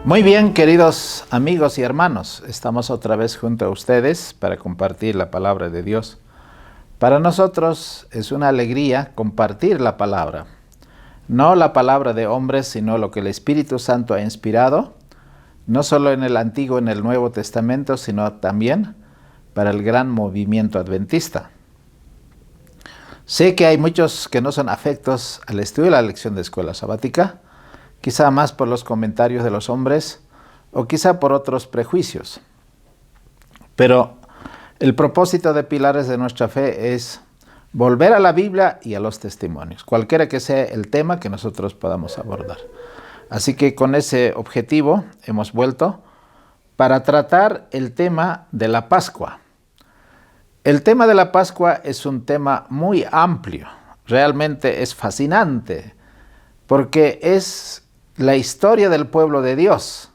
Muy bien, queridos amigos y hermanos, estamos otra vez junto a ustedes para compartir la palabra de Dios. Para nosotros es una alegría compartir la palabra, no la palabra de hombres, sino lo que el Espíritu Santo ha inspirado, no solo en el Antiguo y en el Nuevo Testamento, sino también para el gran movimiento adventista. Sé que hay muchos que no son afectos al estudio de la lección de escuela sabática, quizá más por los comentarios de los hombres o quizá por otros prejuicios. Pero el propósito de Pilares de nuestra Fe es volver a la Biblia y a los testimonios, cualquiera que sea el tema que nosotros podamos abordar. Así que con ese objetivo hemos vuelto para tratar el tema de la Pascua. El tema de la Pascua es un tema muy amplio, realmente es fascinante, porque es la historia del pueblo de Dios.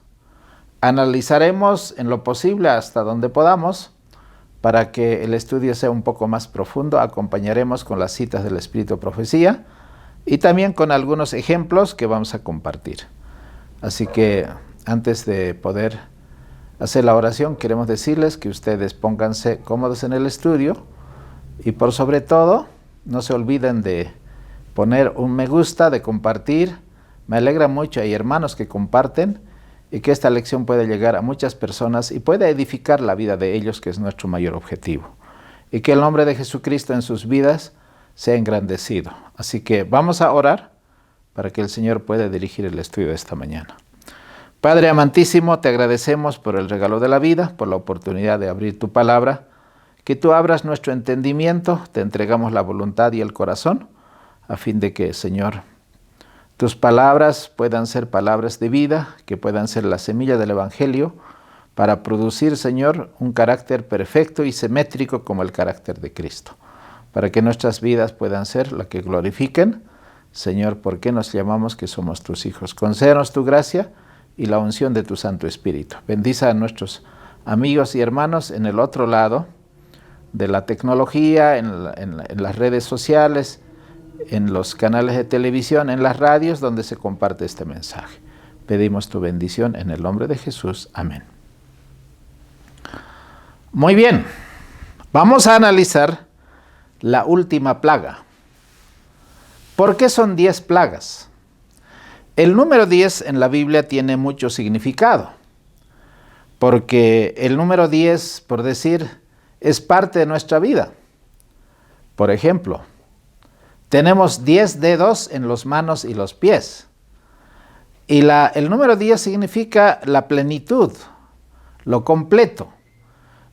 Analizaremos en lo posible hasta donde podamos. Para que el estudio sea un poco más profundo, acompañaremos con las citas del Espíritu de Profecía y también con algunos ejemplos que vamos a compartir. Así que antes de poder hacer la oración, queremos decirles que ustedes pónganse cómodos en el estudio y por sobre todo, no se olviden de poner un me gusta, de compartir. Me alegra mucho, hay hermanos que comparten y que esta lección puede llegar a muchas personas y puede edificar la vida de ellos, que es nuestro mayor objetivo. Y que el nombre de Jesucristo en sus vidas sea engrandecido. Así que vamos a orar para que el Señor pueda dirigir el estudio de esta mañana. Padre amantísimo, te agradecemos por el regalo de la vida, por la oportunidad de abrir tu palabra, que tú abras nuestro entendimiento, te entregamos la voluntad y el corazón, a fin de que, Señor, tus palabras puedan ser palabras de vida, que puedan ser la semilla del Evangelio, para producir, Señor, un carácter perfecto y simétrico como el carácter de Cristo, para que nuestras vidas puedan ser la que glorifiquen, Señor, porque nos llamamos que somos tus hijos. Concédenos tu gracia y la unción de tu Santo Espíritu. Bendice a nuestros amigos y hermanos en el otro lado de la tecnología, en las redes sociales, en los canales de televisión, en las radios donde se comparte este mensaje. Pedimos tu bendición en el nombre de Jesús. Amén. Muy bien, vamos a analizar la última plaga. ¿Por qué son 10 plagas? El número 10 en la Biblia tiene mucho significado, porque el número 10, por decir, es parte de nuestra vida. Por ejemplo, tenemos 10 dedos en las manos y los pies. Y el número 10 significa la plenitud, lo completo.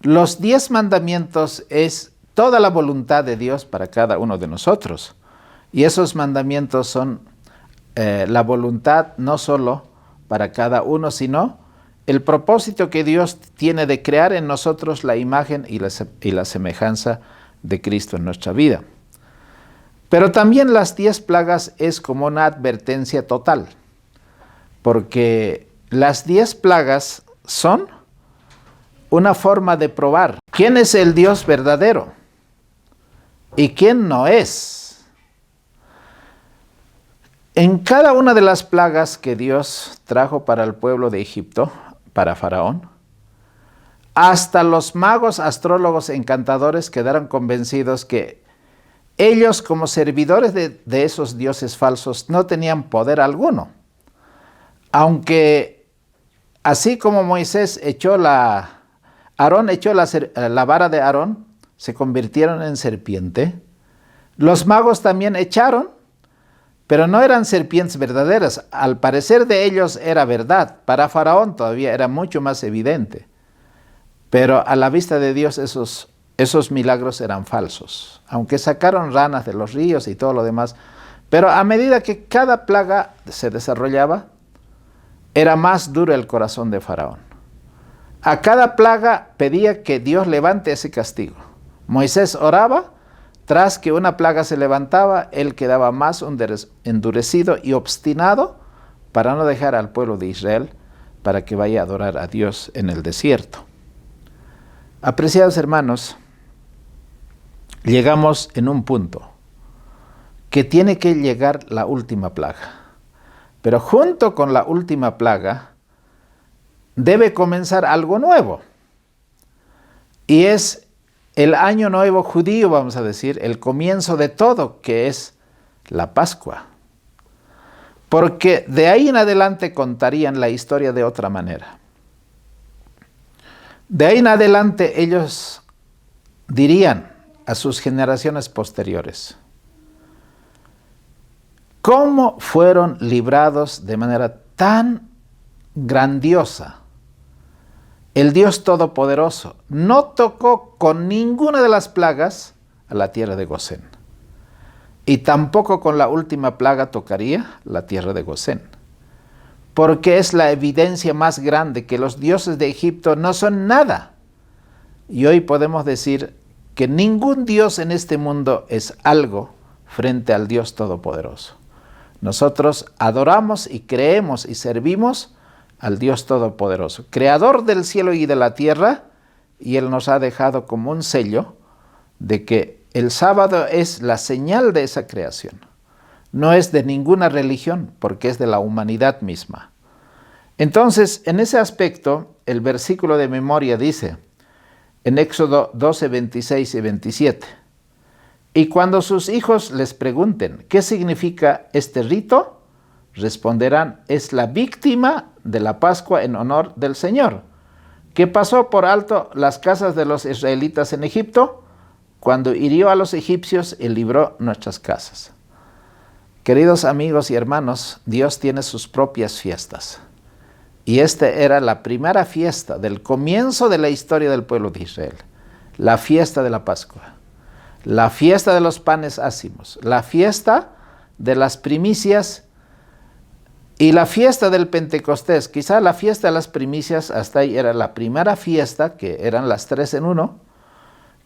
Los 10 mandamientos es toda la voluntad de Dios para cada uno de nosotros. Y esos mandamientos son la voluntad no solo para cada uno, sino el propósito que Dios tiene de crear en nosotros la imagen y la semejanza de Cristo en nuestra vida. Pero también las 10 plagas es como una advertencia total, porque las 10 plagas son una forma de probar quién es el Dios verdadero y quién no es. En cada una de las plagas que Dios trajo para el pueblo de Egipto, para Faraón, hasta los magos, astrólogos, encantadores quedaron convencidos que ellos, como servidores de esos dioses falsos, no tenían poder alguno. Aunque así como Aarón echó la vara de Aarón, se convirtieron en serpiente, los magos también echaron, pero no eran serpientes verdaderas. Al parecer de ellos era verdad. Para Faraón todavía era mucho más evidente. Pero a la vista de Dios esos milagros eran falsos, aunque sacaron ranas de los ríos y todo lo demás. Pero a medida que cada plaga se desarrollaba, era más duro el corazón de Faraón. A cada plaga pedía que Dios levante ese castigo. Moisés oraba, tras que una plaga se levantaba, él quedaba más endurecido y obstinado para no dejar al pueblo de Israel para que vaya a adorar a Dios en el desierto. Apreciados hermanos, llegamos en un punto que tiene que llegar la última plaga. Pero junto con la última plaga debe comenzar algo nuevo. Y es el año nuevo judío, vamos a decir, el comienzo de todo, que es la Pascua. Porque de ahí en adelante contarían la historia de otra manera. De ahí en adelante ellos dirían a sus generaciones posteriores: ¿cómo fueron librados de manera tan grandiosa? El Dios Todopoderoso no tocó con ninguna de las plagas a la tierra de Gosén. Y tampoco con la última plaga tocaría la tierra de Gosén. Porque es la evidencia más grande que los dioses de Egipto no son nada. Y hoy podemos decir que ningún dios en este mundo es algo frente al Dios Todopoderoso. Nosotros adoramos y creemos y servimos al Dios Todopoderoso, creador del cielo y de la tierra, y Él nos ha dejado como un sello de que el sábado es la señal de esa creación. No es de ninguna religión, porque es de la humanidad misma. Entonces, en ese aspecto, el versículo de memoria dice, en Éxodo 12, 26 y 27, y cuando sus hijos les pregunten, ¿qué significa este rito?, responderán, es la víctima de la Pascua en honor del Señor, que pasó por alto las casas de los israelitas en Egipto, cuando hirió a los egipcios y libró nuestras casas. Queridos amigos y hermanos, Dios tiene sus propias fiestas. Y esta era la primera fiesta del comienzo de la historia del pueblo de Israel. La fiesta de la Pascua, la fiesta de los panes ácimos, la fiesta de las primicias y la fiesta del Pentecostés. Quizá la fiesta de las primicias hasta ahí era la primera fiesta, que eran las 3 en 1,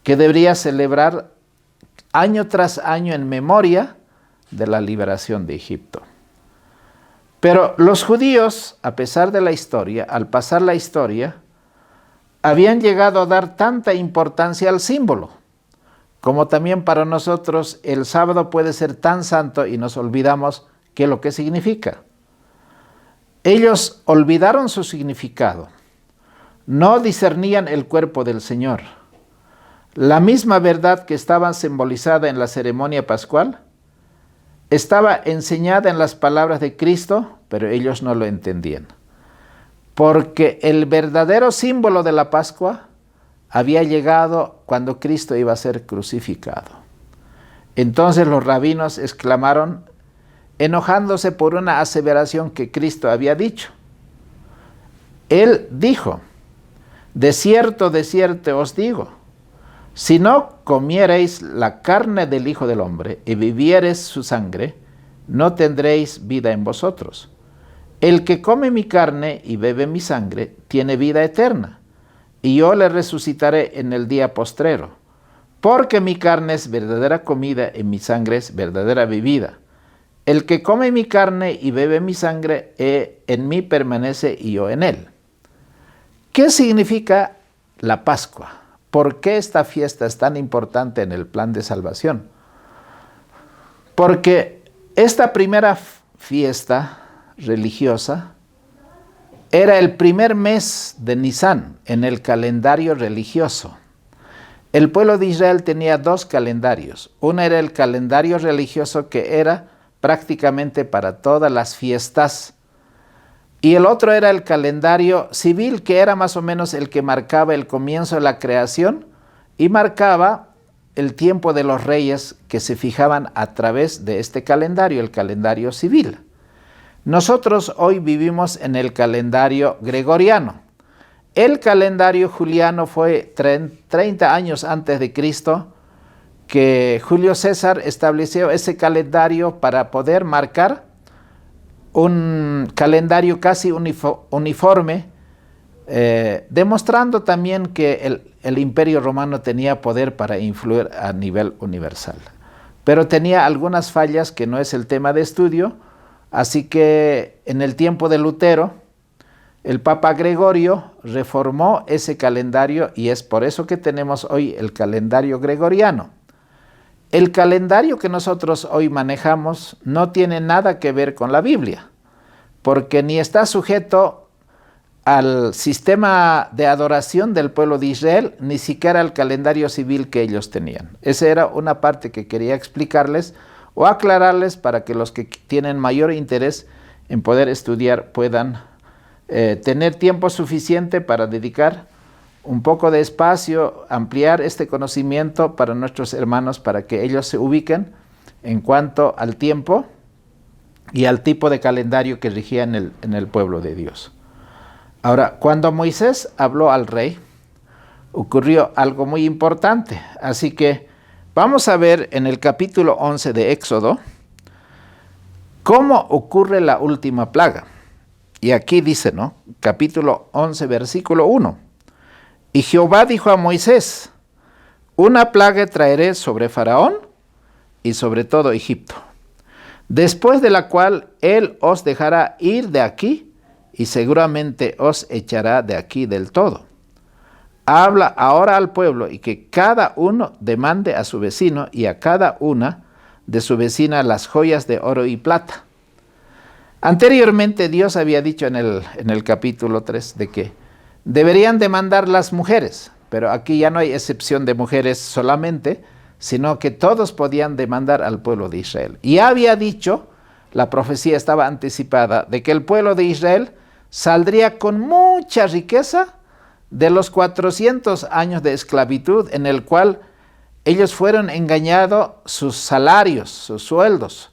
que debería celebrar año tras año en memoria de la liberación de Egipto. Pero los judíos, a pesar de la historia, al pasar la historia, habían llegado a dar tanta importancia al símbolo, como también para nosotros el sábado puede ser tan santo y nos olvidamos qué es lo que significa. Ellos olvidaron su significado, no discernían el cuerpo del Señor. La misma verdad que estaba simbolizada en la ceremonia pascual estaba enseñada en las palabras de Cristo, pero ellos no lo entendían. Porque el verdadero símbolo de la Pascua había llegado cuando Cristo iba a ser crucificado. Entonces los rabinos exclamaron, enojándose por una aseveración que Cristo había dicho. Él dijo, de cierto os digo, si no comiereis la carne del Hijo del Hombre y bebiereis su sangre, no tendréis vida en vosotros. El que come mi carne y bebe mi sangre tiene vida eterna, y yo le resucitaré en el día postrero, porque mi carne es verdadera comida y mi sangre es verdadera bebida. El que come mi carne y bebe mi sangre, en mí permanece y yo en él. ¿Qué significa la Pascua? ¿Por qué esta fiesta es tan importante en el plan de salvación? Porque esta primera fiesta religiosa era el primer mes de Nisán en el calendario religioso. El pueblo de Israel tenía 2 calendarios. Uno era el calendario religioso, que era prácticamente para todas las fiestas, y el otro era el calendario civil, que era más o menos el que marcaba el comienzo de la creación y marcaba el tiempo de los reyes, que se fijaban a través de este calendario, el calendario civil. Nosotros hoy vivimos en el calendario gregoriano. El calendario juliano fue 30 años antes de Cristo, que Julio César estableció ese calendario para poder marcar un calendario casi uniforme, demostrando también que el Imperio Romano tenía poder para influir a nivel universal. Pero tenía algunas fallas que no es el tema de estudio, así que en el tiempo de Lutero, el Papa Gregorio reformó ese calendario y es por eso que tenemos hoy el calendario gregoriano. El calendario que nosotros hoy manejamos no tiene nada que ver con la Biblia, porque ni está sujeto al sistema de adoración del pueblo de Israel, ni siquiera al calendario civil que ellos tenían. Esa era una parte que quería explicarles o aclararles para que los que tienen mayor interés en poder estudiar puedan tener tiempo suficiente para dedicar un poco de espacio, ampliar este conocimiento para nuestros hermanos, para que ellos se ubiquen en cuanto al tiempo y al tipo de calendario que regía en el pueblo de Dios. Ahora, cuando Moisés habló al rey, ocurrió algo muy importante. Así que vamos a ver en el capítulo 11 de Éxodo cómo ocurre la última plaga. Y aquí dice, ¿no? Capítulo 11, versículo 1. Y Jehová dijo a Moisés: una plaga traeré sobre Faraón y sobre todo Egipto, después de la cual él os dejará ir de aquí y seguramente os echará de aquí del todo. Habla ahora al pueblo y que cada uno demande a su vecino y a cada una de su vecina las joyas de oro y plata. Anteriormente Dios había dicho en el capítulo 3 de que deberían demandar las mujeres, pero aquí ya no hay excepción de mujeres solamente, sino que todos podían demandar al pueblo de Israel. Y había dicho, la profecía estaba anticipada, de que el pueblo de Israel saldría con mucha riqueza de los 400 años de esclavitud en el cual ellos fueron engañados sus salarios, sus sueldos.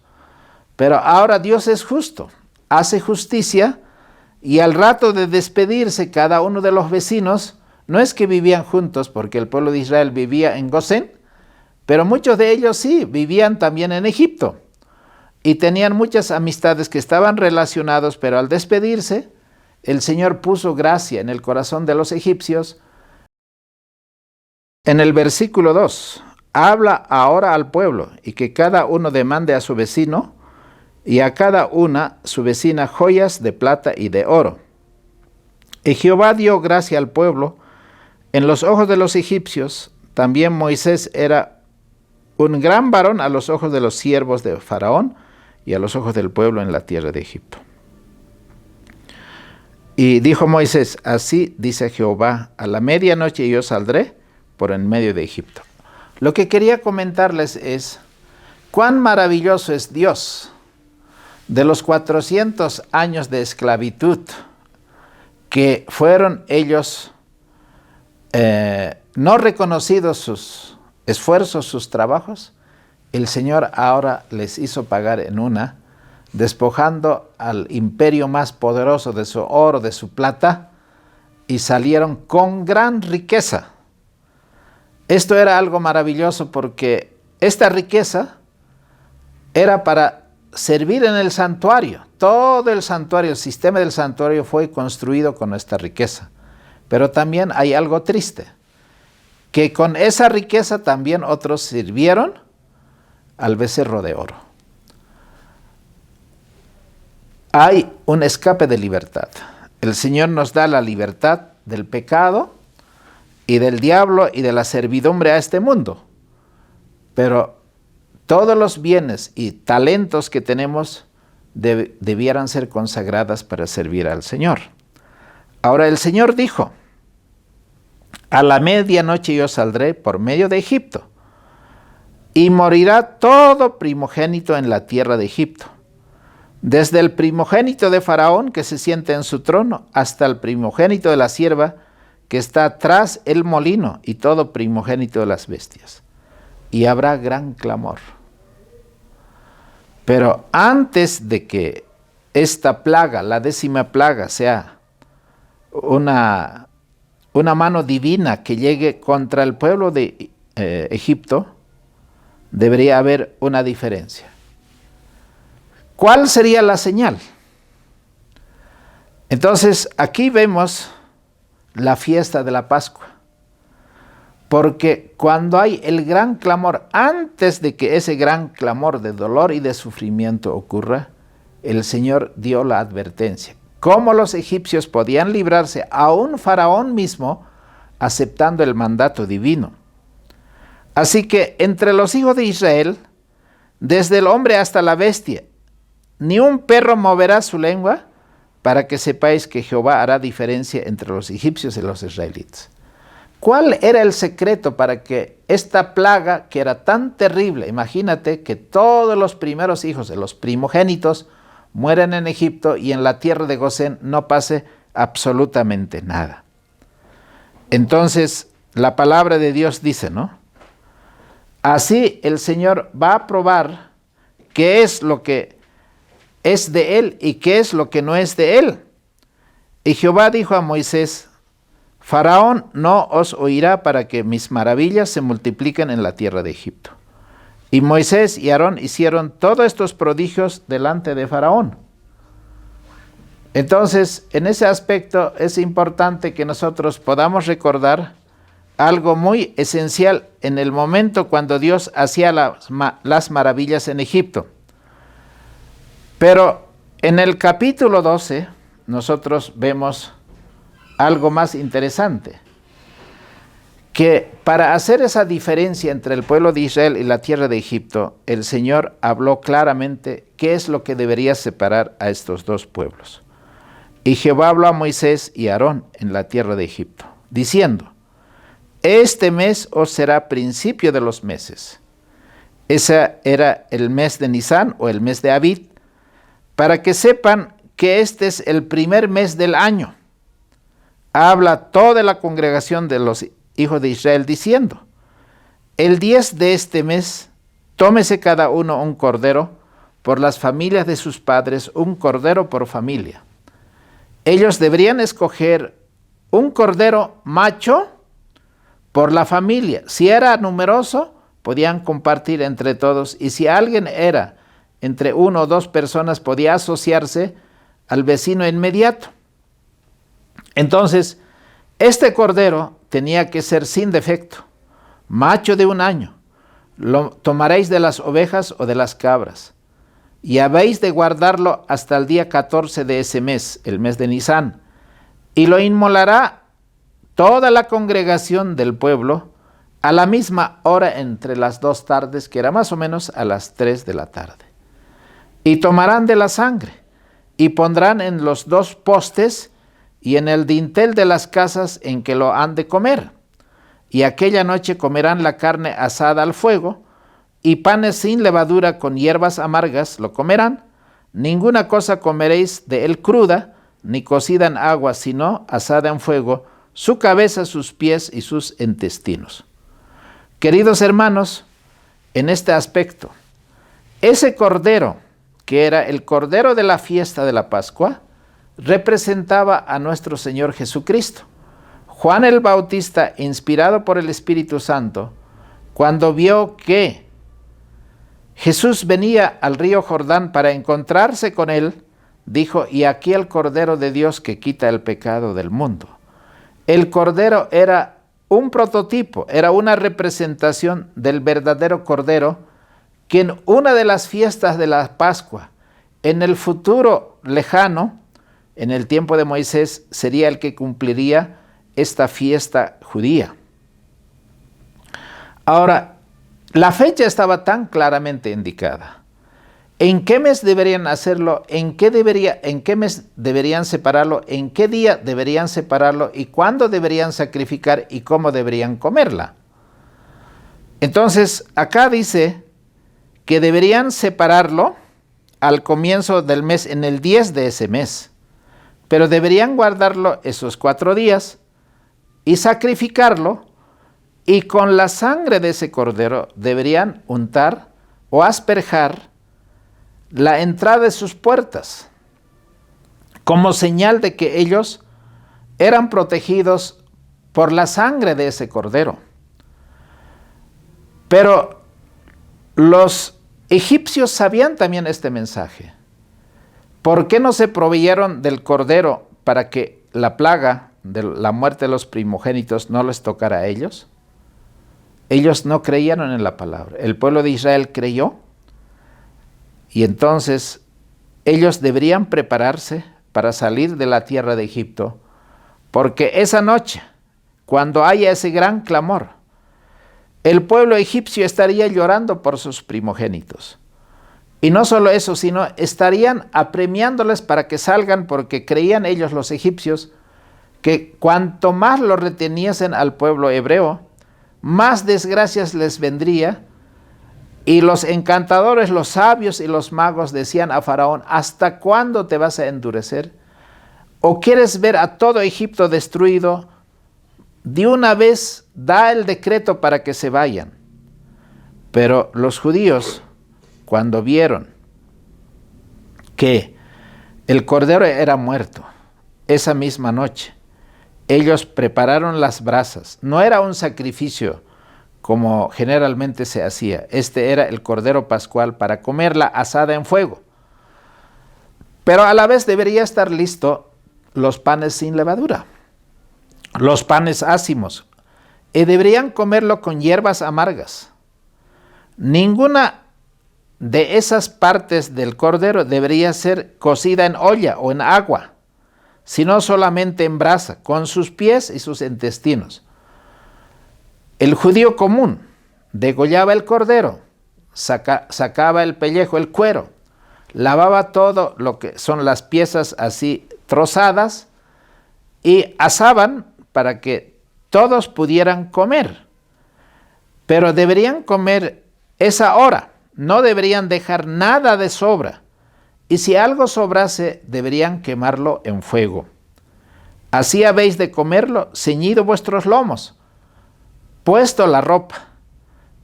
Pero ahora Dios es justo, hace justicia, y al rato de despedirse cada uno de los vecinos, no es que vivían juntos, porque el pueblo de Israel vivía en Gosén, pero muchos de ellos sí, vivían también en Egipto, y tenían muchas amistades que estaban relacionados, pero al despedirse, el Señor puso gracia en el corazón de los egipcios. En el versículo 2, habla ahora al pueblo, y que cada uno demande a su vecino, y a cada una su vecina joyas de plata y de oro. Y Jehová dio gracia al pueblo en los ojos de los egipcios. También Moisés era un gran varón a los ojos de los siervos de Faraón y a los ojos del pueblo en la tierra de Egipto. Y dijo Moisés: así dice Jehová, a la medianoche yo saldré por en medio de Egipto. Lo que quería comentarles es cuán maravilloso es Dios. De los 400 años de esclavitud que fueron ellos no reconocidos sus esfuerzos, sus trabajos, el Señor ahora les hizo pagar en una, despojando al imperio más poderoso de su oro, de su plata, y salieron con gran riqueza. Esto era algo maravilloso porque esta riqueza era para servir en el santuario. Todo el santuario, el sistema del santuario fue construido con esta riqueza. Pero también hay algo triste, que con esa riqueza también otros sirvieron al becerro de oro. Hay un escape de libertad. El Señor nos da la libertad del pecado y del diablo y de la servidumbre a este mundo. Pero todos los bienes y talentos que tenemos debieran ser consagradas para servir al Señor. Ahora el Señor dijo: a la medianoche yo saldré por medio de Egipto, y morirá todo primogénito en la tierra de Egipto, desde el primogénito de Faraón que se sienta en su trono, hasta el primogénito de la sierva que está tras el molino, y todo primogénito de las bestias. Y habrá gran clamor. Pero antes de que esta plaga, la 10ª plaga, sea una mano divina que llegue contra el pueblo de Egipto, debería haber una diferencia. ¿Cuál sería la señal? Entonces, aquí vemos la fiesta de la Pascua. Porque cuando hay el gran clamor, antes de que ese gran clamor de dolor y de sufrimiento ocurra, el Señor dio la advertencia. Cómo los egipcios podían librarse a un faraón mismo aceptando el mandato divino. Así que entre los hijos de Israel, desde el hombre hasta la bestia, ni un perro moverá su lengua para que sepáis que Jehová hará diferencia entre los egipcios y los israelitas. ¿Cuál era el secreto para que esta plaga, que era tan terrible, imagínate que todos los primeros hijos de los primogénitos mueren en Egipto y en la tierra de Gosén no pase absolutamente nada? Entonces, la palabra de Dios dice, ¿no? Así el Señor va a probar qué es lo que es de él y qué es lo que no es de él. Y Jehová dijo a Moisés: Faraón no os oirá para que mis maravillas se multipliquen en la tierra de Egipto. Y Moisés y Aarón hicieron todos estos prodigios delante de Faraón. Entonces, en ese aspecto es importante que nosotros podamos recordar algo muy esencial en el momento cuando Dios hacía las maravillas en Egipto. Pero en el capítulo 12 nosotros vemos algo más interesante, que para hacer esa diferencia entre el pueblo de Israel y la tierra de Egipto, el Señor habló claramente qué es lo que debería separar a estos dos pueblos. Y Jehová habló a Moisés y a Aarón en la tierra de Egipto, diciendo: Este mes os será principio de los meses. Ese era el mes de Nisán o el mes de Abib, para que sepan que este es el primer mes del año. Habla toda la congregación de los hijos de Israel diciendo: El 10 de este mes, tómese cada uno un cordero por las familias de sus padres, un cordero por familia. Ellos deberían escoger un cordero macho por la familia. Si era numeroso, podían compartir entre todos, y si alguien era entre 1 o 2 personas, podía asociarse al vecino inmediato. Entonces, este cordero tenía que ser sin defecto, macho de 1 año. Lo tomaréis de las ovejas o de las cabras, y habéis de guardarlo hasta el día 14 de ese mes, el mes de Nisán, y lo inmolará toda la congregación del pueblo a la misma hora entre las 2 tardes, que era más o menos a las 3 de la tarde. Y tomarán de la sangre, y pondrán en los 2 postes y en el dintel de las casas en que lo han de comer. Y aquella noche comerán la carne asada al fuego, y panes sin levadura con hierbas amargas lo comerán. Ninguna cosa comeréis de él cruda, ni cocida en agua, sino asada en fuego, su cabeza, sus pies y sus intestinos. Queridos hermanos, en este aspecto, ese cordero, que era el cordero de la fiesta de la Pascua, representaba a nuestro Señor Jesucristo. Juan el Bautista, inspirado por el Espíritu Santo, cuando vio que Jesús venía al río Jordán para encontrarse con él, dijo: y aquí el Cordero de Dios que quita el pecado del mundo. El Cordero era un prototipo, era una representación del verdadero Cordero, que en una de las fiestas de la Pascua, en el futuro lejano, en el tiempo de Moisés, sería el que cumpliría esta fiesta judía. Ahora, la fecha estaba tan claramente indicada. ¿En qué mes deberían hacerlo? ¿En qué mes deberían separarlo? ¿En qué día deberían separarlo? ¿Y cuándo deberían sacrificar? ¿Y cómo deberían comerla? Entonces, acá dice que deberían separarlo al comienzo del mes, en el 10 de ese mes. Pero deberían guardarlo esos 4 días y sacrificarlo, y con la sangre de ese cordero deberían untar o asperjar la entrada de sus puertas, como señal de que ellos eran protegidos por la sangre de ese cordero. Pero los egipcios sabían también este mensaje. ¿Por qué no se proveyeron del cordero para que la plaga de la muerte de los primogénitos no les tocara a ellos? Ellos no creyeron en la palabra. El pueblo de Israel creyó, y entonces ellos deberían prepararse para salir de la tierra de Egipto, porque esa noche, cuando haya ese gran clamor, el pueblo egipcio estaría llorando por sus primogénitos. Y no solo eso, sino estarían apremiándoles para que salgan, porque creían ellos, los egipcios, que cuanto más lo reteniesen al pueblo hebreo, más desgracias les vendría. Y los encantadores, los sabios y los magos decían a Faraón: ¿hasta cuándo te vas a endurecer? ¿O quieres ver a todo Egipto destruido? De una vez da el decreto para que se vayan. Pero los judíos, cuando vieron que el cordero era muerto esa misma noche, ellos prepararon las brasas. No era un sacrificio como generalmente se hacía. Este era el cordero pascual para comerla asada en fuego. Pero a la vez debería estar listo los panes sin levadura, los panes ácimos, y deberían comerlo con hierbas amargas. Ninguna de esas partes del cordero debería ser cocida en olla o en agua, sino solamente en brasa, con sus pies y sus intestinos. El judío común degollaba el cordero, sacaba el pellejo, el cuero, lavaba todo lo que son las piezas así trozadas y asaban para que todos pudieran comer. Pero deberían comer esa hora, no deberían dejar nada de sobra. Y si algo sobrase, deberían quemarlo en fuego. Así habéis de comerlo, ceñido vuestros lomos, puesto la ropa,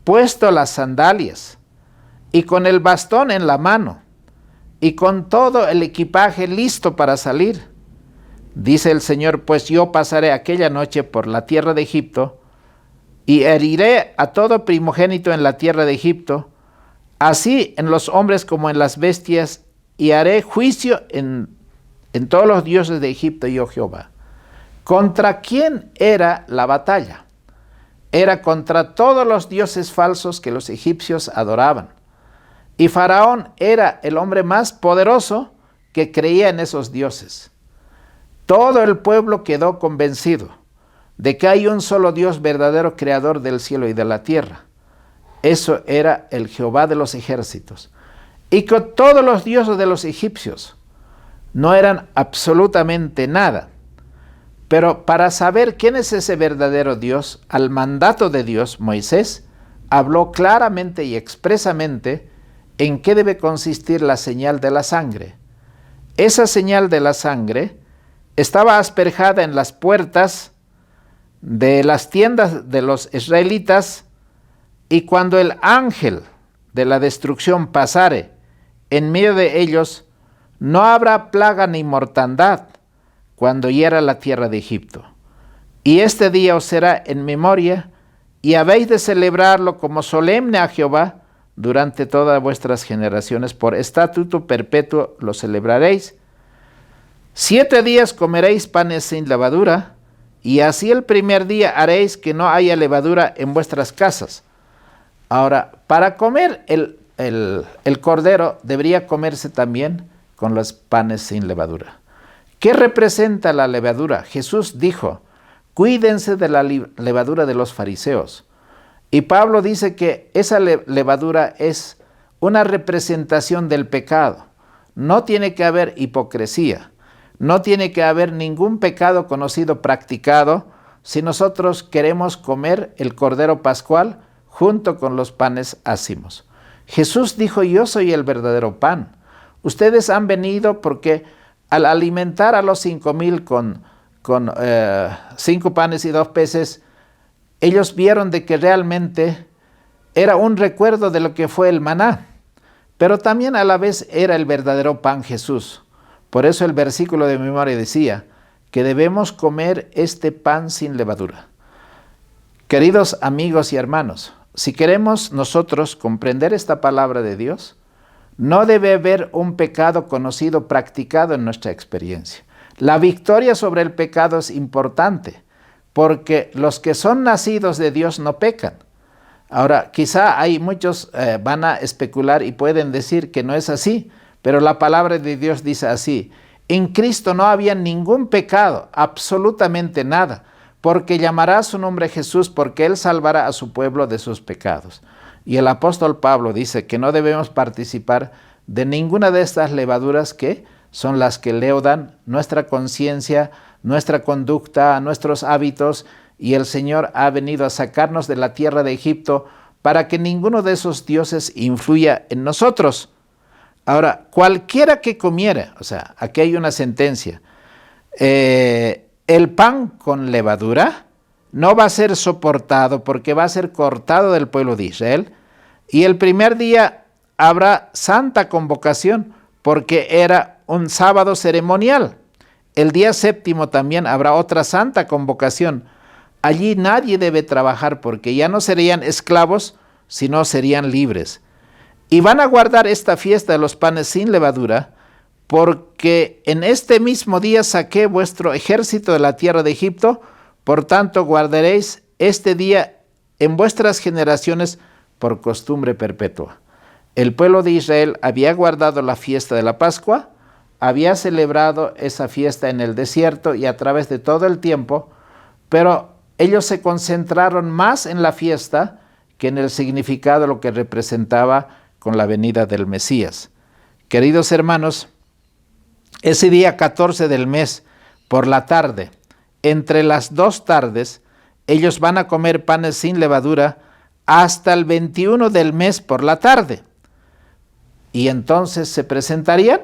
puesto las sandalias, y con el bastón en la mano, y con todo el equipaje listo para salir. Dice el Señor: pues yo pasaré aquella noche por la tierra de Egipto, y heriré a todo primogénito en la tierra de Egipto, así en los hombres como en las bestias, y haré juicio en todos los dioses de Egipto, yo Jehová. ¿Contra quién era la batalla? Era contra todos los dioses falsos que los egipcios adoraban. Y Faraón era el hombre más poderoso que creía en esos dioses. Todo el pueblo quedó convencido de que hay un solo Dios verdadero, creador del cielo y de la tierra. Eso era el Jehová de los ejércitos. Y que todos los dioses de los egipcios no eran absolutamente nada. Pero para saber quién es ese verdadero Dios, al mandato de Dios, Moisés habló claramente y expresamente en qué debe consistir la señal de la sangre. Esa señal de la sangre estaba asperjada en las puertas de las tiendas de los israelitas, y cuando el ángel de la destrucción pasare en medio de ellos, no habrá plaga ni mortandad cuando hiera la tierra de Egipto. Y este día os será en memoria, y habéis de celebrarlo como solemne a Jehová durante todas vuestras generaciones. Por estatuto perpetuo lo celebraréis. 7 días comeréis panes sin levadura, y así el primer día haréis que no haya levadura en vuestras casas. Ahora, para comer el cordero debería comerse también con los panes sin levadura. ¿Qué representa la levadura? Jesús dijo: cuídense de la levadura de los fariseos. Y Pablo dice que esa levadura es una representación del pecado. No tiene que haber hipocresía. No tiene que haber ningún pecado conocido practicado si nosotros queremos comer el cordero pascual junto con los panes ácimos. Jesús dijo: yo soy el verdadero pan. Ustedes han venido porque al alimentar a los 5,000 con 5 panes y 2 peces, ellos vieron de que realmente era un recuerdo de lo que fue el maná, pero también a la vez era el verdadero pan Jesús. Por eso el versículo de memoria decía que debemos comer este pan sin levadura. Queridos amigos y hermanos, si queremos nosotros comprender esta palabra de Dios, no debe haber un pecado conocido, practicado en nuestra experiencia. La victoria sobre el pecado es importante, porque los que son nacidos de Dios no pecan. Ahora, quizá hay muchos van a especular y pueden decir que no es así, pero la palabra de Dios dice así: en Cristo no había ningún pecado, absolutamente nada, porque llamará su nombre Jesús, porque Él salvará a su pueblo de sus pecados. Y el apóstol Pablo dice que no debemos participar de ninguna de estas levaduras que son las que leudan nuestra conciencia, nuestra conducta, nuestros hábitos, y el Señor ha venido a sacarnos de la tierra de Egipto para que ninguno de esos dioses influya en nosotros. Ahora, cualquiera que comiera, o sea, aquí hay una sentencia, el pan con levadura no va a ser soportado porque va a ser cortado del pueblo de Israel, y el primer día habrá santa convocación porque era un sábado ceremonial. El día séptimo también habrá otra santa convocación. Allí nadie debe trabajar porque ya no serían esclavos, sino serían libres. Y van a guardar esta fiesta de los panes sin levadura, porque en este mismo día saqué vuestro ejército de la tierra de Egipto, por tanto guardaréis este día en vuestras generaciones por costumbre perpetua. El pueblo de Israel había guardado la fiesta de la Pascua, había celebrado esa fiesta en el desierto y a través de todo el tiempo, pero ellos se concentraron más en la fiesta que en el significado de lo que representaba con la venida del Mesías. Queridos hermanos, ese día 14 del mes, por la tarde, entre las 2 tardes, ellos van a comer panes sin levadura hasta el 21 del mes por la tarde. Y entonces se presentarían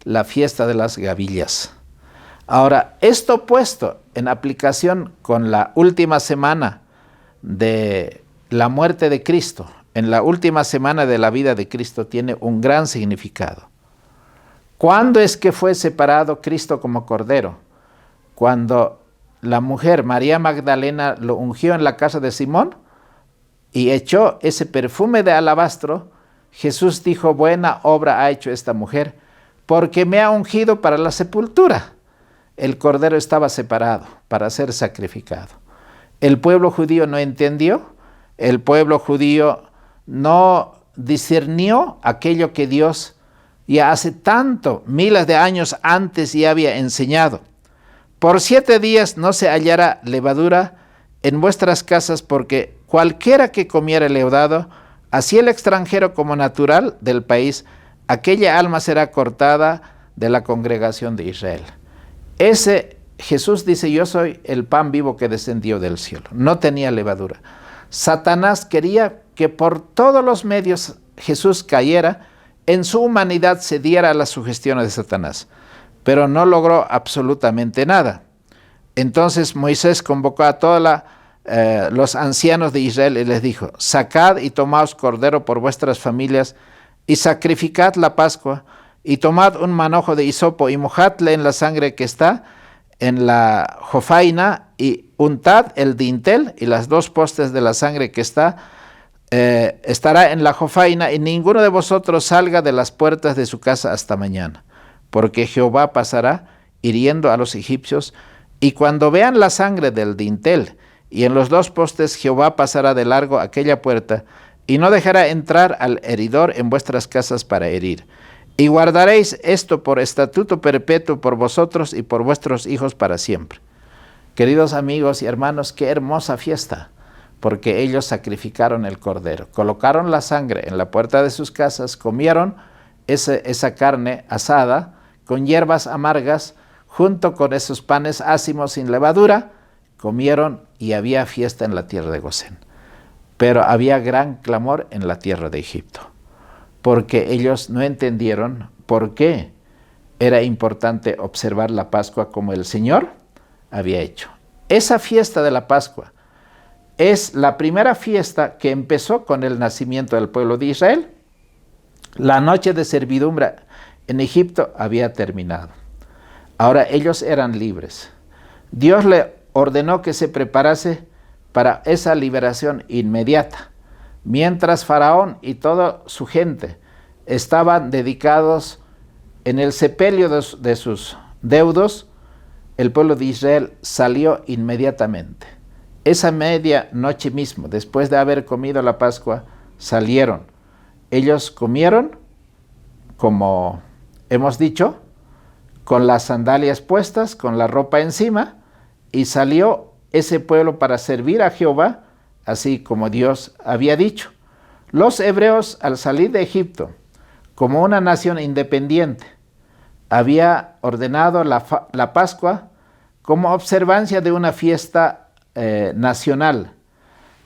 la fiesta de las gavillas. Ahora, esto puesto en aplicación con la última semana de la muerte de Cristo, en la última semana de la vida de Cristo, tiene un gran significado. ¿Cuándo es que fue separado Cristo como cordero? Cuando la mujer María Magdalena lo ungió en la casa de Simón y echó ese perfume de alabastro, Jesús dijo: buena obra ha hecho esta mujer, porque me ha ungido para la sepultura. El cordero estaba separado para ser sacrificado. El pueblo judío no entendió, el pueblo judío no discernió aquello que Dios ya hace tanto, miles de años antes ya había enseñado. Por 7 días no se hallará levadura en vuestras casas, porque cualquiera que comiera leudado, así el extranjero como natural del país, aquella alma será cortada de la congregación de Israel. Jesús dice: yo soy el pan vivo que descendió del cielo. No tenía levadura. Satanás quería que por todos los medios Jesús cayera, en su humanidad cediera a las sugestiones de Satanás, pero no logró absolutamente nada. Entonces Moisés convocó a todos los ancianos de Israel y les dijo: sacad y tomaos cordero por vuestras familias y sacrificad la Pascua, y tomad un manojo de hisopo y mojadle en la sangre que está en la jofaina, y untad el dintel y las 2 postes de la sangre que estará en la jofaina, y ninguno de vosotros salga de las puertas de su casa hasta mañana, porque Jehová pasará hiriendo a los egipcios, y cuando vean la sangre del dintel y en los 2 postes, Jehová pasará de largo aquella puerta, y no dejará entrar al heridor en vuestras casas para herir. Y guardaréis esto por estatuto perpetuo por vosotros y por vuestros hijos para siempre. Queridos amigos y hermanos, qué hermosa fiesta, porque ellos sacrificaron el cordero, colocaron la sangre en la puerta de sus casas, comieron esa carne asada con hierbas amargas, junto con esos panes ácimos sin levadura, comieron, y había fiesta en la tierra de Gosén. Pero había gran clamor en la tierra de Egipto, porque ellos no entendieron por qué era importante observar la Pascua como el Señor había hecho. Esa fiesta de la Pascua es la primera fiesta que empezó con el nacimiento del pueblo de Israel. La noche de servidumbre en Egipto había terminado. Ahora ellos eran libres. Dios le ordenó que se preparase para esa liberación inmediata. Mientras Faraón y toda su gente estaban dedicados en el sepelio de sus deudos, el pueblo de Israel salió inmediatamente. Esa medianoche mismo, después de haber comido la Pascua, salieron. Ellos comieron, como hemos dicho, con las sandalias puestas, con la ropa encima, y salió ese pueblo para servir a Jehová, así como Dios había dicho. Los hebreos, al salir de Egipto, como una nación independiente, había ordenado la Pascua como observancia de una fiesta nacional.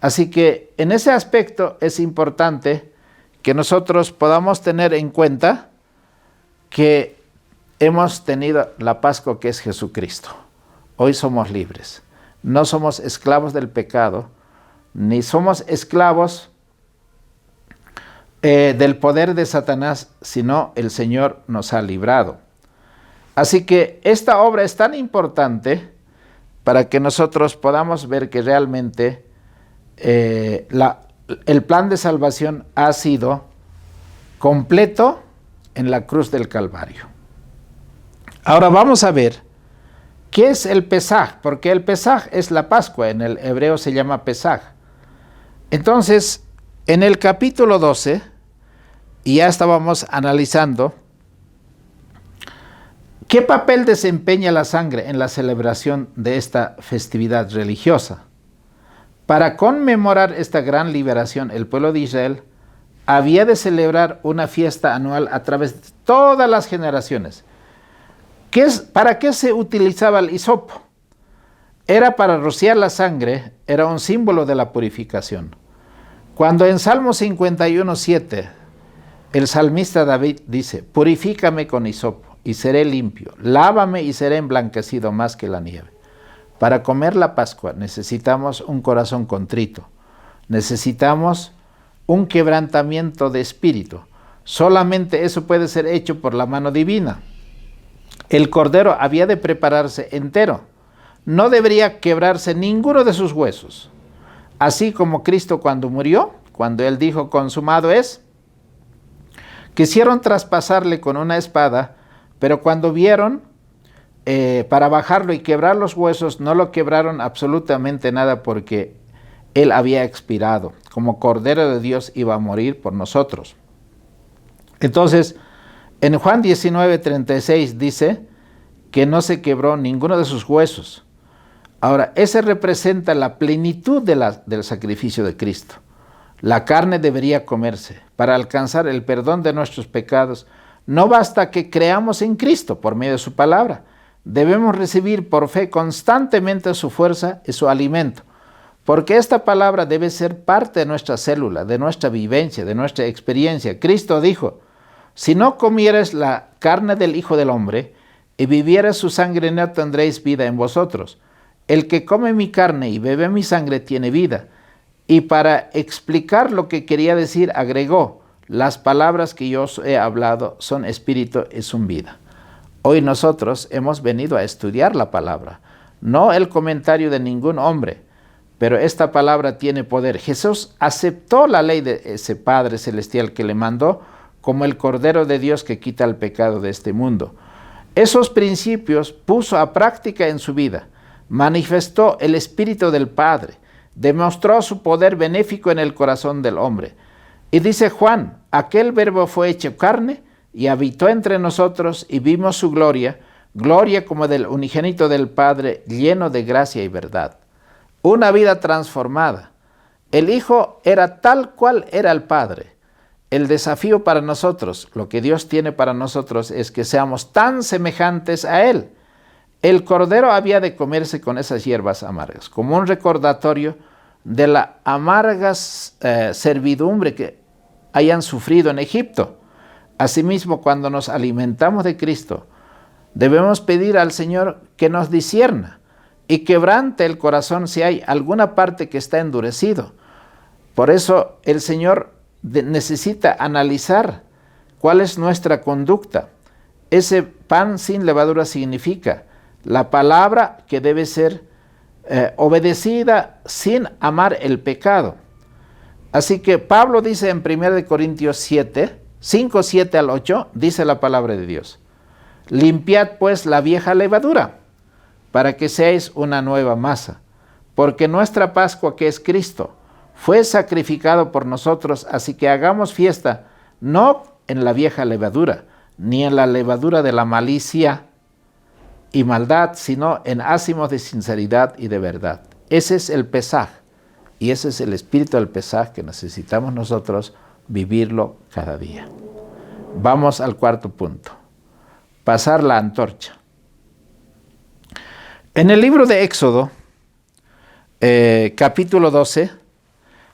Así que en ese aspecto es importante que nosotros podamos tener en cuenta que hemos tenido la Pascua, que es Jesucristo. Hoy somos libres. No somos esclavos del pecado, ni somos esclavos del poder de Satanás, sino el Señor nos ha librado. Así que esta obra es tan importante para que nosotros podamos ver que realmente el plan de salvación ha sido completo en la cruz del Calvario. Ahora vamos a ver qué es el Pesaj, porque el Pesaj es la Pascua, en el hebreo se llama Pesaj. Entonces, en el capítulo 12, y ya estábamos analizando qué papel desempeña la sangre en la celebración de esta festividad religiosa. Para conmemorar esta gran liberación, el pueblo de Israel había de celebrar una fiesta anual a través de todas las generaciones. ¿Para qué se utilizaba el hisopo? Era para rociar la sangre, era un símbolo de la purificación. Cuando en Salmo 51:7 el salmista David dice: purifícame con hisopo y seré limpio, lávame y seré emblanquecido más que la nieve. Para comer la Pascua necesitamos un corazón contrito, necesitamos un quebrantamiento de espíritu. Solamente eso puede ser hecho por la mano divina. El cordero había de prepararse entero, no debería quebrarse ninguno de sus huesos. Así como Cristo cuando murió, cuando Él dijo consumado es, quisieron traspasarle con una espada, pero cuando vieron para bajarlo y quebrar los huesos, no lo quebraron absolutamente nada, porque Él había expirado. Como Cordero de Dios iba a morir por nosotros. Entonces, en Juan 19:36 dice que no se quebró ninguno de sus huesos. Ahora, ese representa la plenitud del sacrificio de Cristo. La carne debería comerse. Para alcanzar el perdón de nuestros pecados, no basta que creamos en Cristo por medio de su palabra. Debemos recibir por fe constantemente su fuerza y su alimento, porque esta palabra debe ser parte de nuestra célula, de nuestra vivencia, de nuestra experiencia. Cristo dijo: si no comieres la carne del Hijo del Hombre y vivieres su sangre, no tendréis vida en vosotros. El que come mi carne y bebe mi sangre tiene vida. Y para explicar lo que quería decir, agregó: las palabras que yo os he hablado son espíritu y son vida. Hoy nosotros hemos venido a estudiar la palabra, no el comentario de ningún hombre, pero esta palabra tiene poder. Jesús aceptó la ley de ese Padre Celestial que le mandó como el Cordero de Dios que quita el pecado de este mundo. Esos principios puso a práctica en su vida, manifestó el Espíritu del Padre, demostró su poder benéfico en el corazón del hombre. Y dice Juan: aquel verbo fue hecho carne y habitó entre nosotros, y vimos su gloria, gloria como del unigénito del Padre, lleno de gracia y verdad. Una vida transformada. El Hijo era tal cual era el Padre. El desafío para nosotros, lo que Dios tiene para nosotros, es que seamos tan semejantes a Él. El cordero había de comerse con esas hierbas amargas, como un recordatorio de la amarga servidumbre que hayan sufrido en Egipto. Asimismo, cuando nos alimentamos de Cristo, debemos pedir al Señor que nos discierna y quebrante el corazón si hay alguna parte que está endurecido. Por eso el Señor necesita analizar cuál es nuestra conducta. Ese pan sin levadura significa la palabra que debe ser obedecida sin amar el pecado. Así que Pablo dice en 1 Corintios 5:7 al 8, dice la palabra de Dios: limpiad pues la vieja levadura, para que seáis una nueva masa, porque nuestra Pascua, que es Cristo, fue sacrificado por nosotros, así que hagamos fiesta, no en la vieja levadura, ni en la levadura de la malicia y maldad, sino en ázimos de sinceridad y de verdad. Ese es el Pesaj, Y ese es el espíritu del Pesaj que necesitamos nosotros vivirlo cada día. Vamos al cuarto punto. Pasar la antorcha. En el libro de Éxodo, capítulo 12,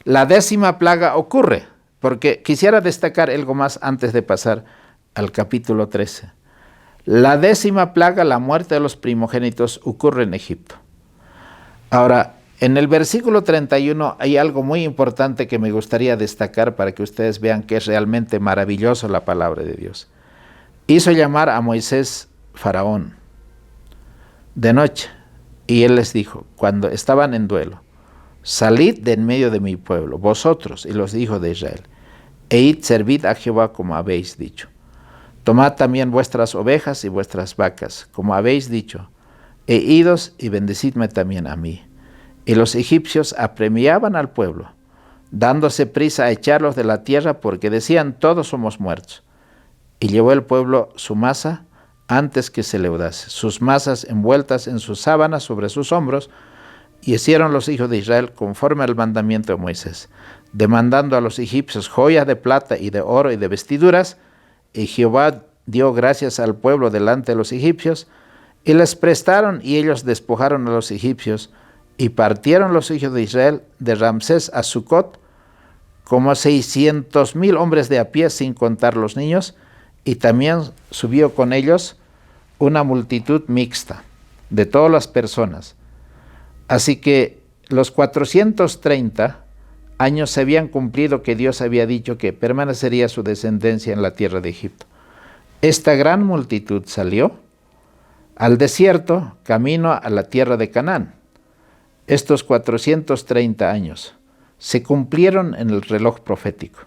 la 10ª plaga ocurre, porque quisiera destacar algo más antes de pasar al capítulo 13. La 10ª plaga, la muerte de los primogénitos, ocurre en Egipto. Ahora, en el versículo 31 hay algo muy importante que me gustaría destacar para que ustedes vean que es realmente maravilloso la palabra de Dios. Hizo llamar a Moisés Faraón de noche, y él les dijo, cuando estaban en duelo, salid de en medio de mi pueblo, vosotros y los hijos de Israel, e id, servid a Jehová como habéis dicho. Tomad también vuestras ovejas y vuestras vacas, como habéis dicho, e idos y bendecidme también a mí. Y los egipcios apremiaban al pueblo, dándose prisa a echarlos de la tierra, porque decían, todos somos muertos. Y llevó el pueblo su masa antes que se leudase, sus masas envueltas en sus sábanas sobre sus hombros, y hicieron los hijos de Israel conforme al mandamiento de Moisés, demandando a los egipcios joyas de plata y de oro y de vestiduras, y Jehová dio gracias al pueblo delante de los egipcios, y les prestaron, y ellos despojaron a los egipcios, y partieron los hijos de Israel de Ramsés a Sucot, como 600,000 hombres de a pie, sin contar los niños, y también subió con ellos una multitud mixta de todas las personas. Así que los 430 años se habían cumplido que Dios había dicho que permanecería su descendencia en la tierra de Egipto. Esta gran multitud salió al desierto, camino a la tierra de Canaán. Estos 430 años se cumplieron en el reloj profético,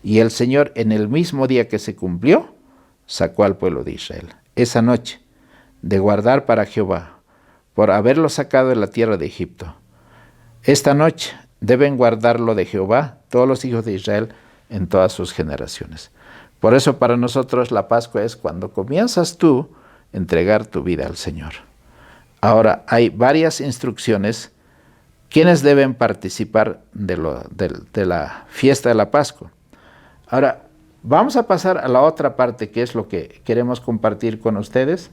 y el Señor, en el mismo día que se cumplió, sacó al pueblo de Israel. Esa noche, de guardar para Jehová, por haberlo sacado de la tierra de Egipto. Esta noche deben guardarlo de Jehová todos los hijos de Israel en todas sus generaciones. Por eso para nosotros la Pascua es cuando comienzas tú a entregar tu vida al Señor. Ahora, hay varias instrucciones. ¿Quiénes deben participar de la fiesta de la Pascua? Ahora, vamos a pasar a la otra parte, que es lo que queremos compartir con ustedes.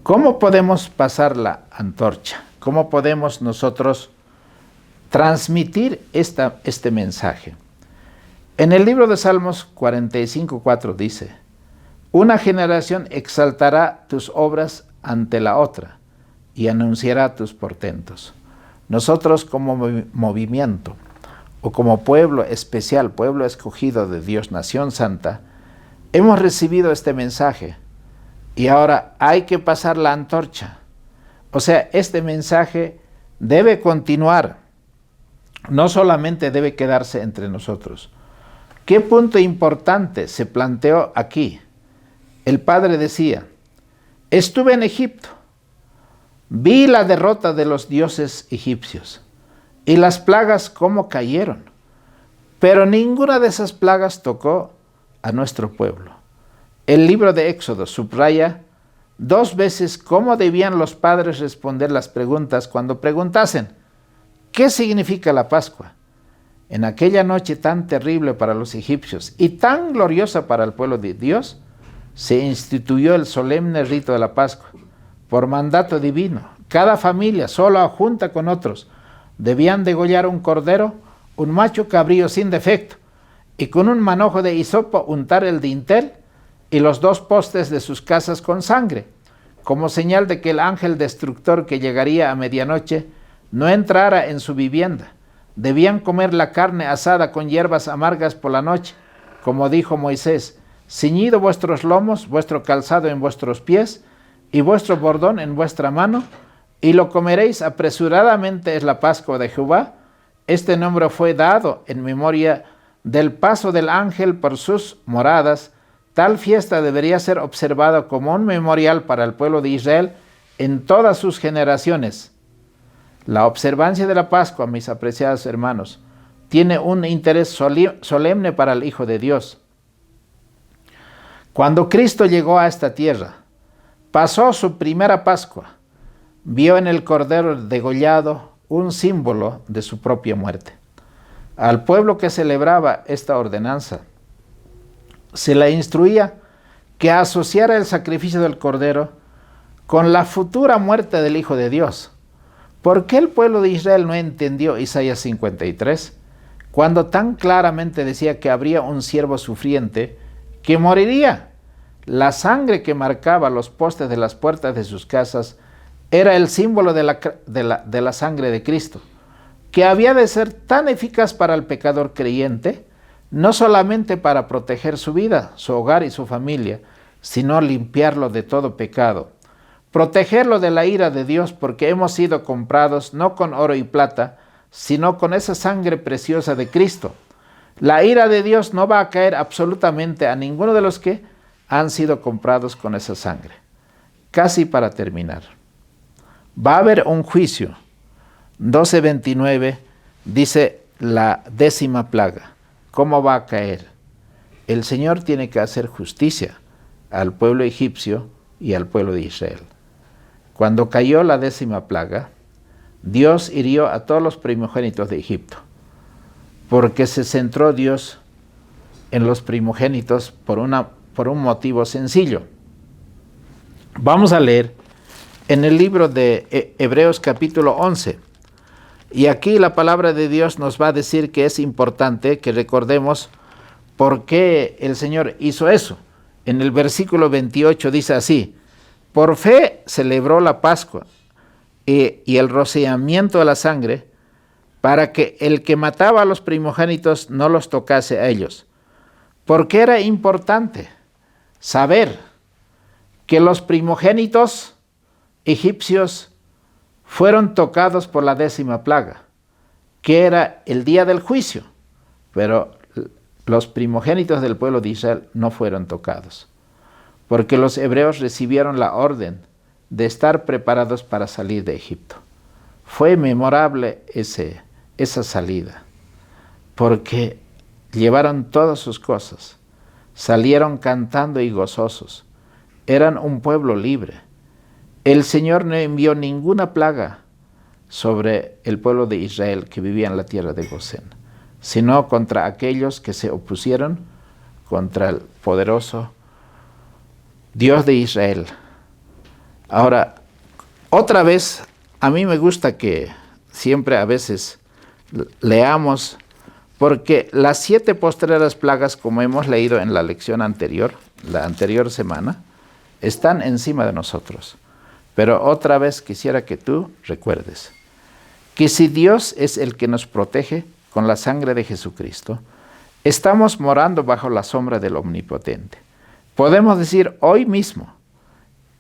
¿Cómo podemos pasar la antorcha? ¿Cómo podemos nosotros transmitir este mensaje? En el libro de Salmos 45:4 dice, una generación exaltará tus obras ante la otra y anunciará tus portentos. Nosotros como movimiento o como pueblo especial, pueblo escogido de Dios, nación santa, hemos recibido este mensaje y ahora hay que pasar la antorcha. O sea, este mensaje debe continuar, no solamente debe quedarse entre nosotros. ¿Qué punto importante se planteó aquí? El padre decía, estuve en Egipto, vi la derrota de los dioses egipcios y las plagas cómo cayeron, pero ninguna de esas plagas tocó a nuestro pueblo. El libro de Éxodo subraya 2 veces cómo debían los padres responder las preguntas cuando preguntasen, ¿qué significa la Pascua? En aquella noche tan terrible para los egipcios y tan gloriosa para el pueblo de Dios, se instituyó el solemne rito de la Pascua. Por mandato divino, cada familia, sola o junta con otros, debían degollar un cordero, un macho cabrío sin defecto, y con un manojo de hisopo untar el dintel y los 2 postes de sus casas con sangre, como señal de que el ángel destructor que llegaría a medianoche no entrara en su vivienda. Debían comer la carne asada con hierbas amargas por la noche, como dijo Moisés, ceñido vuestros lomos, vuestro calzado en vuestros pies, y vuestro bordón en vuestra mano, y lo comeréis apresuradamente, es la Pascua de Jehová. Este nombre fue dado en memoria del paso del ángel por sus moradas. Tal fiesta debería ser observada como un memorial para el pueblo de Israel en todas sus generaciones. La observancia de la Pascua, mis apreciados hermanos, tiene un interés solemne para el Hijo de Dios. Cuando Cristo llegó a esta tierra, pasó su primera Pascua, vio en el cordero degollado un símbolo de su propia muerte. Al pueblo que celebraba esta ordenanza, se le instruía que asociara el sacrificio del Cordero con la futura muerte del Hijo de Dios. ¿Por qué el pueblo de Israel no entendió Isaías 53, cuando tan claramente decía que habría un siervo sufriente que moriría? La sangre que marcaba los postes de las puertas de sus casas era el símbolo de la sangre de Cristo, que había de ser tan eficaz para el pecador creyente, no solamente para proteger su vida, su hogar y su familia, sino limpiarlo de todo pecado, protegerlo de la ira de Dios, porque hemos sido comprados no con oro y plata, sino con esa sangre preciosa de Cristo. La ira de Dios no va a caer absolutamente a ninguno de los que han sido comprados con esa sangre. Casi para terminar, va a haber un juicio. 12:29 dice la 10ª plaga. ¿Cómo va a caer? El Señor tiene que hacer justicia al pueblo egipcio y al pueblo de Israel. Cuando cayó la 10ª plaga, Dios hirió a todos los primogénitos de Egipto, porque se centró Dios en los primogénitos por un motivo sencillo. Vamos a leer en el libro de Hebreos capítulo 11. Y aquí la palabra de Dios nos va a decir que es importante que recordemos por qué el Señor hizo eso. En el versículo 28 dice así: por fe celebró la Pascua y el rociamiento de la sangre, para que el que mataba a los primogénitos no los tocase a ellos. Porque era importante saber que los primogénitos egipcios fueron tocados por la 10ª plaga, que era el día del juicio, pero los primogénitos del pueblo de Israel no fueron tocados, porque los hebreos recibieron la orden de estar preparados para salir de Egipto. Fue memorable esa salida, porque llevaron todas sus cosas, salieron cantando y gozosos, eran un pueblo libre. El Señor no envió ninguna plaga sobre el pueblo de Israel que vivía en la tierra de Gosén, sino contra aquellos que se opusieron contra el poderoso Dios de Israel. Ahora, otra vez, a mí me gusta que siempre a veces leamos, porque las 7 postreras plagas, como hemos leído en la lección anterior, la anterior semana, están encima de nosotros. Pero otra vez quisiera que tú recuerdes que si Dios es el que nos protege con la sangre de Jesucristo, estamos morando bajo la sombra del Omnipotente. Podemos decir hoy mismo: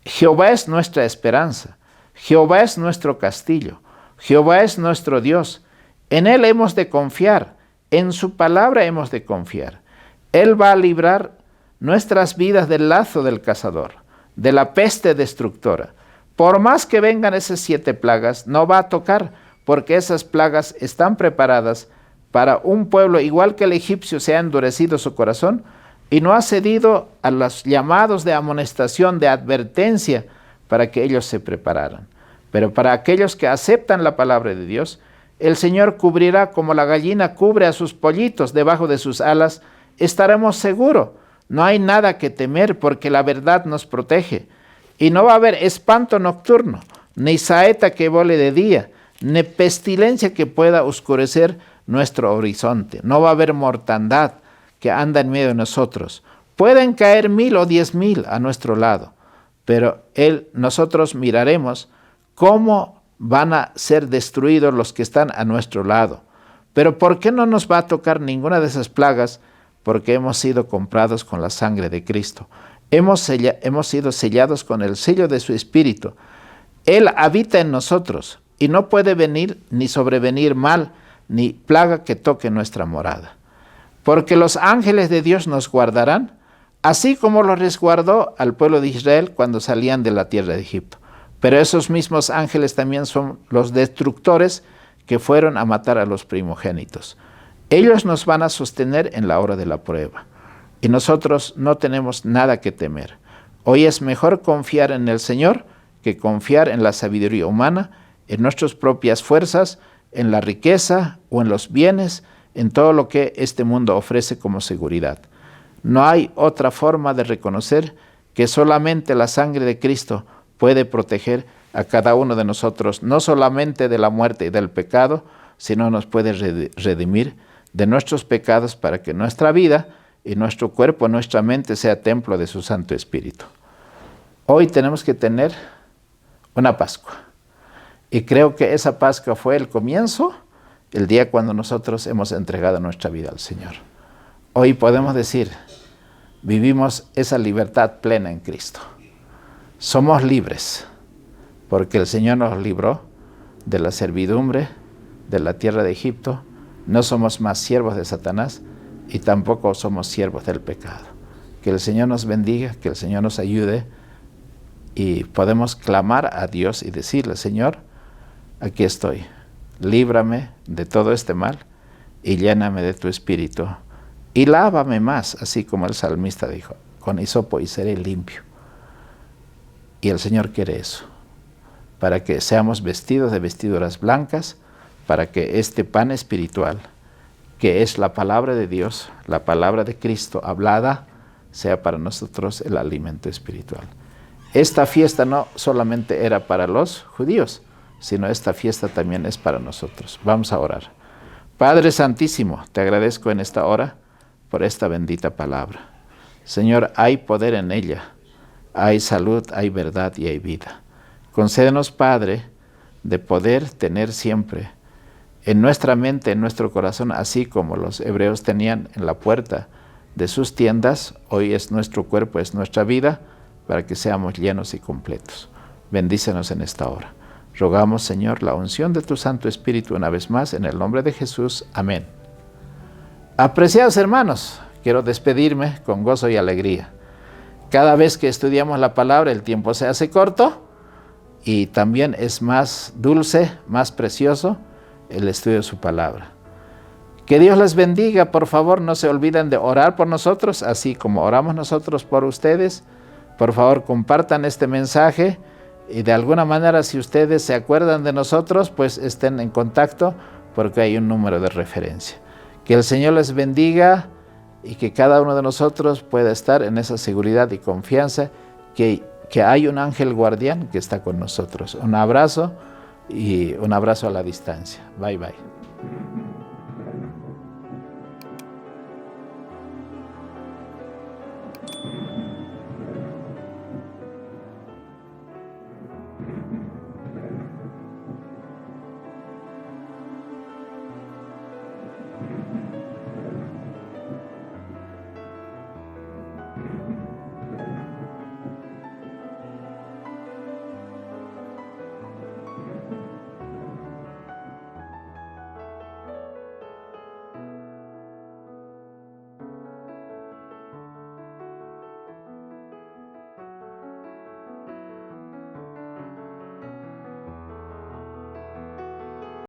Jehová es nuestra esperanza, Jehová es nuestro castillo, Jehová es nuestro Dios. En Él hemos de confiar, en su palabra hemos de confiar. Él va a librar nuestras vidas del lazo del cazador, de la peste destructora. Por más que vengan esas 7 plagas, no va a tocar, porque esas plagas están preparadas para un pueblo igual que el egipcio. Se ha endurecido su corazón y no ha cedido a los llamados de amonestación, de advertencia, para que ellos se prepararan. Pero para aquellos que aceptan la palabra de Dios, el Señor cubrirá como la gallina cubre a sus pollitos debajo de sus alas. Estaremos seguros. No hay nada que temer, porque la verdad nos protege. Y no va a haber espanto nocturno, ni saeta que vole de día, ni pestilencia que pueda oscurecer nuestro horizonte. No va a haber mortandad que anda en medio de nosotros. Pueden caer 1000 o 10,000 a nuestro lado, pero nosotros miraremos cómo van a ser destruidos los que están a nuestro lado. Pero ¿por qué no nos va a tocar ninguna de esas plagas? Porque hemos sido comprados con la sangre de Cristo. Hemos sido sellados con el sello de su Espíritu. Él habita en nosotros y no puede venir ni sobrevenir mal ni plaga que toque nuestra morada. Porque los ángeles de Dios nos guardarán, así como los resguardó al pueblo de Israel cuando salían de la tierra de Egipto. Pero esos mismos ángeles también son los destructores que fueron a matar a los primogénitos. Ellos nos van a sostener en la hora de la prueba. Y nosotros no tenemos nada que temer. Hoy es mejor confiar en el Señor que confiar en la sabiduría humana en nuestras propias fuerzas, en la riqueza o en los bienes, en todo lo que este mundo ofrece como seguridad. No hay otra forma de reconocer que solamente la sangre de Cristo puede proteger a cada uno de nosotros, no solamente de la muerte y del pecado, sino nos puede redimir de nuestros pecados para que nuestra vida y nuestro cuerpo, nuestra mente sea templo de su Santo Espíritu. Hoy tenemos que tener una Pascua. Y creo que esa Pascua fue el comienzo, el día cuando nosotros hemos entregado nuestra vida al Señor. Hoy podemos decir, vivimos esa libertad plena en Cristo. Somos libres, porque el Señor nos libró de la servidumbre, de la tierra de Egipto. No somos más siervos de Satanás y tampoco somos siervos del pecado. Que el Señor nos bendiga, que el Señor nos ayude y podemos clamar a Dios y decirle, Señor, aquí estoy, líbrame de todo este mal y lléname de tu Espíritu y lávame más, así como el salmista dijo, con hisopo y seré limpio. Y el Señor quiere eso, para que seamos vestidos de vestiduras blancas, para que este pan espiritual, que es la palabra de Dios, la palabra de Cristo hablada, sea para nosotros el alimento espiritual. Esta fiesta no solamente era para los judíos, sino esta fiesta también es para nosotros. Vamos a orar. Padre Santísimo, te agradezco en esta hora por esta bendita palabra. Señor, hay poder en ella, hay salud, hay verdad y hay vida. Concédenos, Padre, de poder tener siempre en nuestra mente, en nuestro corazón, así como los hebreos tenían en la puerta de sus tiendas, hoy es nuestro cuerpo, es nuestra vida, para que seamos llenos y completos. Bendícenos en esta hora. Rogamos, Señor, la unción de tu Santo Espíritu una vez más, en el nombre de Jesús. Amén. Apreciados hermanos, quiero despedirme con gozo y alegría. Cada vez que estudiamos la palabra, el tiempo se hace corto y también es más dulce, más precioso el estudio de su palabra. Que Dios les bendiga. Por favor, no se olviden de orar por nosotros, así como oramos nosotros por ustedes. Por favor, compartan este mensaje y de alguna manera, si ustedes se acuerdan de nosotros, pues estén en contacto porque hay un número de referencia. Que el Señor les bendiga y que cada uno de nosotros pueda estar en esa seguridad y confianza que hay un ángel guardián que está con nosotros. Un abrazo y un abrazo a la distancia. Bye, bye.